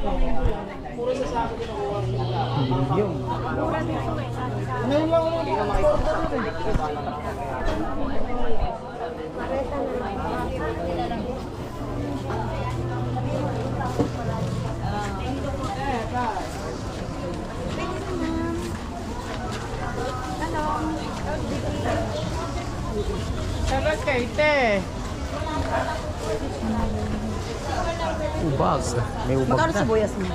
Yung. Ngayon lang ako Sarap kay te. Ubag. May ubag na. Magkano sibuyas mo?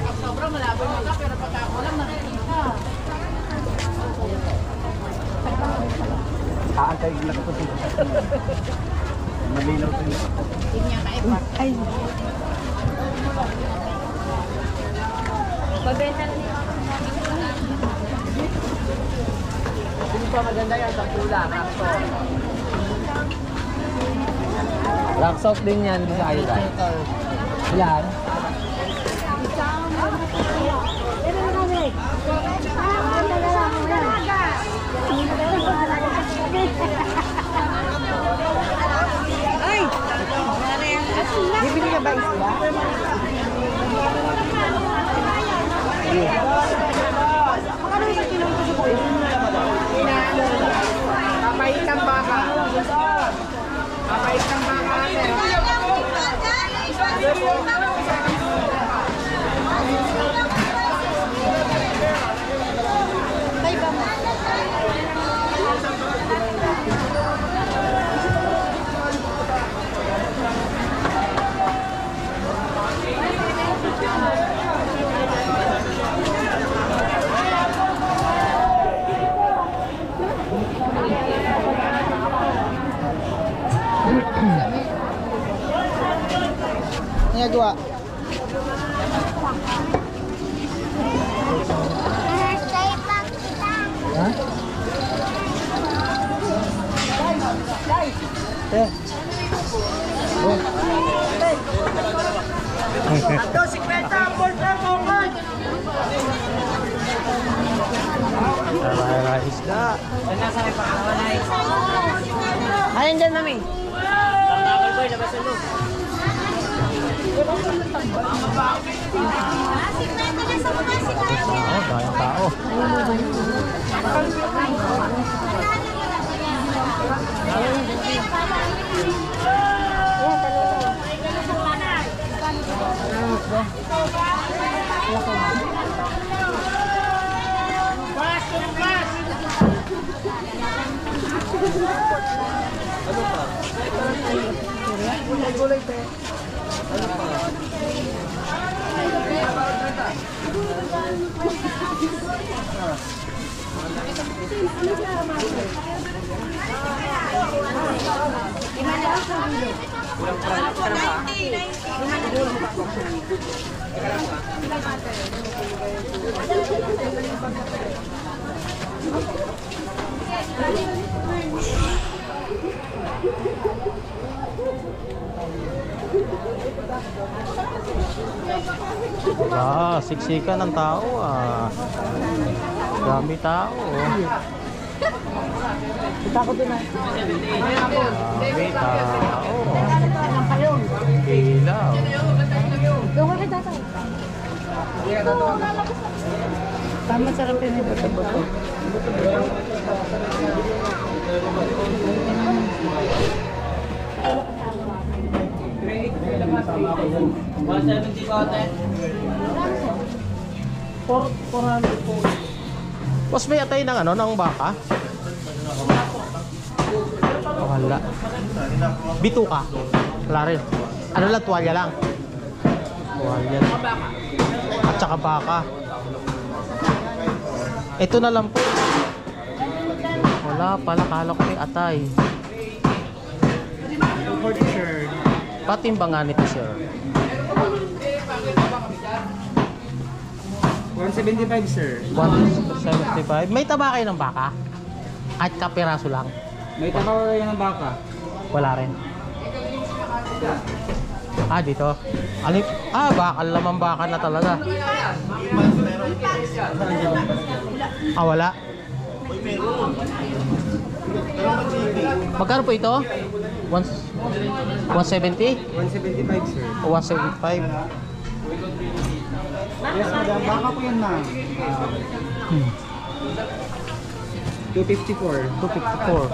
Pag sobra malabo mo ka, pero pagka ako lang nakikita. Kaantay lang ako dito. Malinaw din. Hindi niya maipa. Ay. Babenta na niya. Hindi pa maganda yan sa pula. Rock salt din yan. Hindi sa kayo tayo. Ilan? Ay! Bibili ka ba isla? Magkano isang kilo ito sibuyas? Papait ang baka. Papait ang baka. Ay, ba mo? Nagagawa. Ha? Eh. Ito, 50 por favor. Tara, isda. Ayun dyan namin. Dayang tao. Gulay pe. Siksikan ng tao ah. Dami tao. Kita ko din ay. Dami tao. Ilaw. Gawa kita tayo. Tama sarap yun yung bato-bato. Boss, may atay ng ano, ng baka? Oh, wala. Bituka. Wala rin. Ano lang, tuwalya lang. Tuwalya lang. At saka baka. Ito na lang po. Wala pala, kala ko may atay. Patimbangan nito, sir. 175 sir. 175. May taba kayo ng baka? At kapiraso lang? May taba kayo ng baka? Wala rin. Dito. Alip. Bakal lamang baka na talaga. Wala. Magkano po ito? 170? 175 sir. O 175? Yes madam, baka po yan ma'am. 254. 254.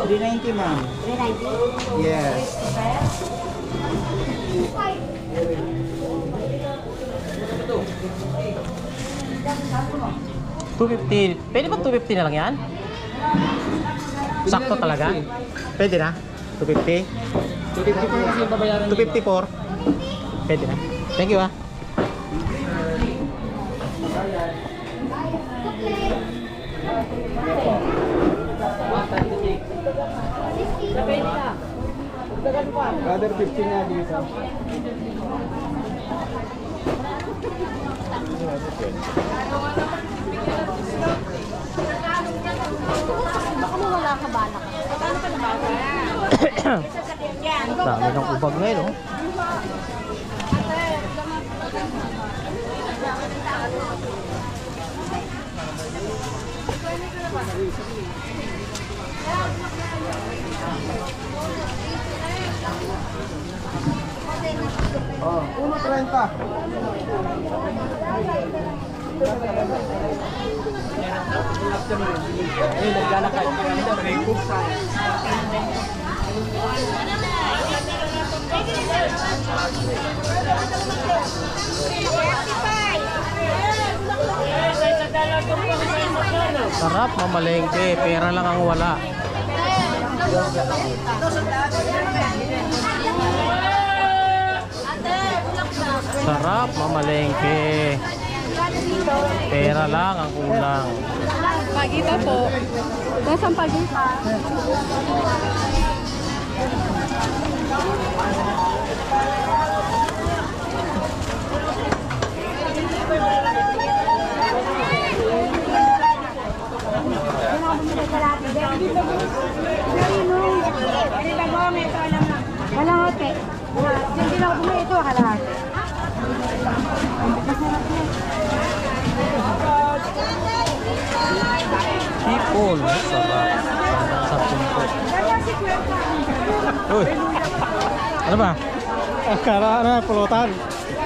390 ma'am. 390? Yes. $250. Pwede ba 250 na lang yan? Sakto talaga? Pwede na? 250? 254 kasi yung babayaran niyo. 254? Pwede na. Thank you ah. Brother 50 nga dito. Baka mo wala ka bala ka. Dami ng ubag ngayon oh. Oh, 1.30. Sarap mamalengke, pera lang ang wala. Sarap mamalengke, pera lang ang kulang. Pagita po. Tapos ang pagita. Kalahati. Hindi na ako bumili ito, kalahati. Masarap yan. Hipon, sarap. Sa punto. Uy, ano ba? Akala na pulutan.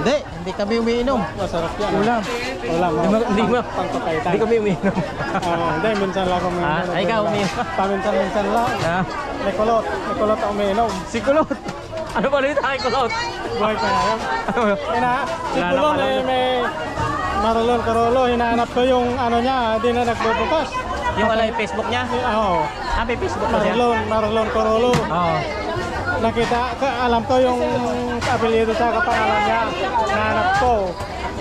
Hindi kami umiinom. Masarap yan. Ulam. Ulam. Hindi mo. Pangkapaitan. Hindi kami umiinom. Hindi, minsan lang ako umiinom. Ay, ikaw umiinom. Paminsan-minsan lang. Ah, May kulot. May kulot ako umiinom. si Kulot. Ano ba rin tayo Kulot? Buhay pa ngayon. Si Wala na Kulon pala. may Marlon Carolo. Hinahanap ko yung ano niya. Hindi na nagbubukas. Yung wala yung Facebook niya? Oo. Ah, may Facebook na siya? Marlon Carolo. Oo. Nakita, alam ko yung apelyido sa kapangalan niya. Nahanap ko.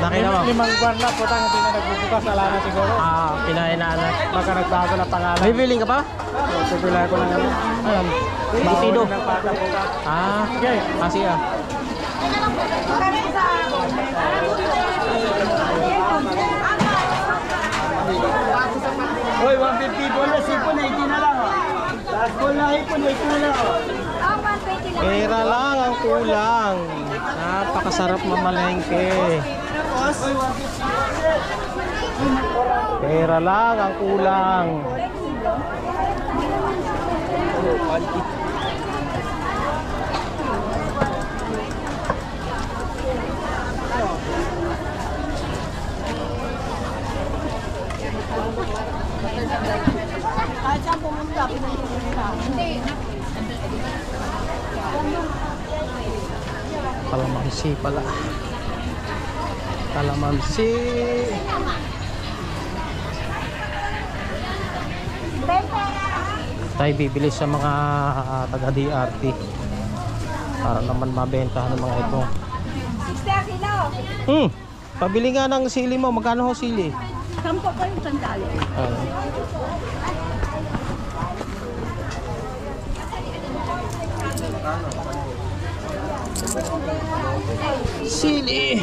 Nakita mo? 5 buwan na, putang hindi na nagbubukas. Wala na siguro. Ah, pinahinaanan. Baka nagbago na pangalan. May billing ka pa? Pipila ko na yan. Alam. Butido. Ng bata bukas. Ah, Okay. kasi ah. Hoy, 150 po na, sipon na, 80 na lang. Last call na, ipon na, 80 na lang. Pera lang ang kulang. Napakasarap mamalengke. Pera lang ang kulang. Kahit saan pumunta, pinunta. Hindi. Kalamansi pala. Kalamansi. Tayo bibili sa mga taga-DRT para naman mabentahan ng mga ito. 60 kilo. Pabili nga ng sili mo. Magkano ho sili? 10 pa yung sandali. Sili.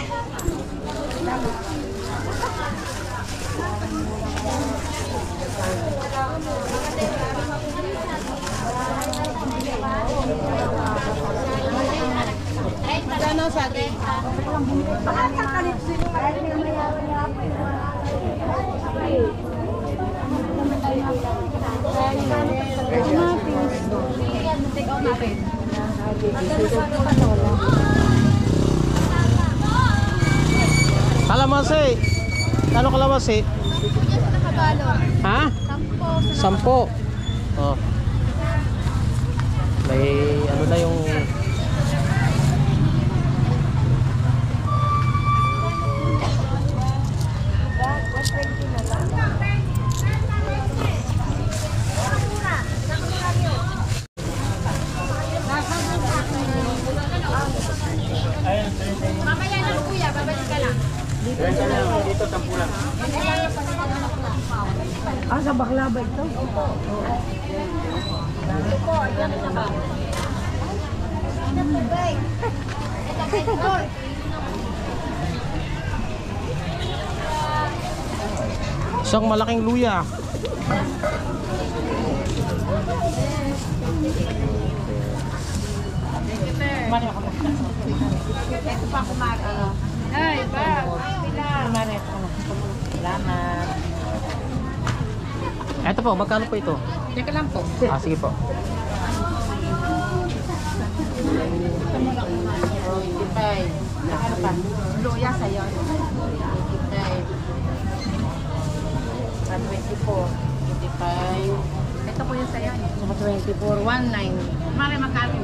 Ano sabi? Kalamansi. Ano kalamansi? Ha? 10. Oh. May ano na yung Mamaya na kuya, babalik ka lang. Dito, tampulan. Ah, sa bakla ba ito? isang malaking luya. Ito pa kumaga. Ay, ba? Salamat. Eto po, magkano po ito? Teka lang po. Ah, sige po. 25. Ano pa? Luya sa'yo. 25. 24. 25. Ito po yung sa'yo. 24. 19. Mare, magkano?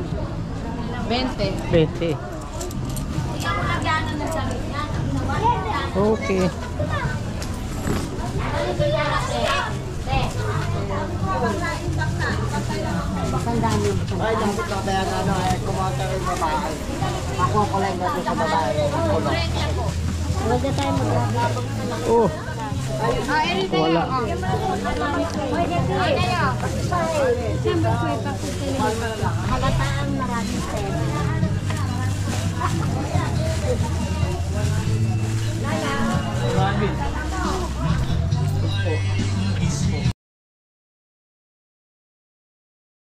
20. 20. Okay. Ay, dapat na kaya nga ano, ay kumata rin babae. Ako ko lang natin sa babae. Huwag na tayo maglabang. Oh, wala. Halataan maraming pera.